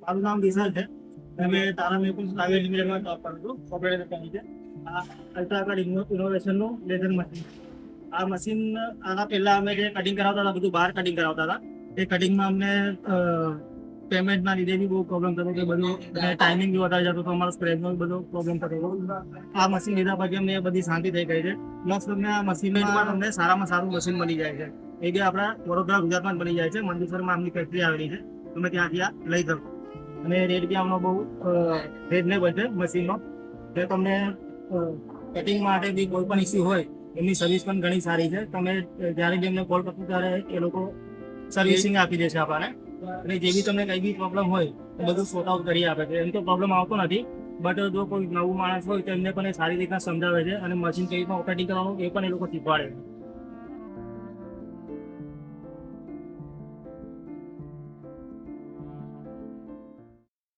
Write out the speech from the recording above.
મારું નામ વિશાલ છે. અમે તારા મેકુલ પ્રાઇવેટ લિમિટેડમાં જોબ કરું છું. સોફ્ટવેર તરીકે આ અલ્ટ્રાકાર્ડ ઇનોવેશનનું લેઝર મશીન. આ મશીન આના પહેલા અમે જે કટિંગ કરાવતા હતા, બધું બહાર કટિંગ કરાવતા હતા. એ કટિંગમાં અમને પેમેન્ટના લીધે બી બહુ પ્રોબ્લેમ થતો કે બધું ટાઈમિંગ બી વધારે જતો હતો, અમારો સ્ક્રેચનો બધો પ્રોબ્લેમ થતો હતો. આ મશીન લીધા પછી અમને બધી શાંતિ થઈ ગઈ છે. પ્લસ તમને આ મશીનમાં તમને સારામાં સારું મશીન બની જાય છે. એ બી આપણા વડોદરા ગુજરાતમાં જ બની જાય છે. મંદિસરમાં આમની ફેક્ટરી આવેલી છે, તમે ત્યાંથી આ લઈ શકો. અને રેટ બી આમનો બહુ રીઝનેબલ છે મશીનનો. જે તમને કટિંગ માટે બી કોઈ પણ ઇસ્યુ હોય એમની સર્વિસ પણ ઘણી સારી છે. તમે જ્યારે બી એમને કોલ કરશો ત્યારે એ લોકો સર્વિસિંગ આપી દેશે આપણને. અને જે બી તમને કંઈ બી પ્રોબ્લેમ હોય એ બધું સોર્ટ આઉટ કરી આપે છે. એમ તો પ્રોબ્લેમ આવતો નથી, બટ જો કોઈ નવું માણસ હોય તો એમને પણ એ સારી રીતના સમજાવે છે અને મશીન કઈ રીતના ઓપરેટિંગ કરવાનું એ પણ એ લોકો શીખવાડે છે.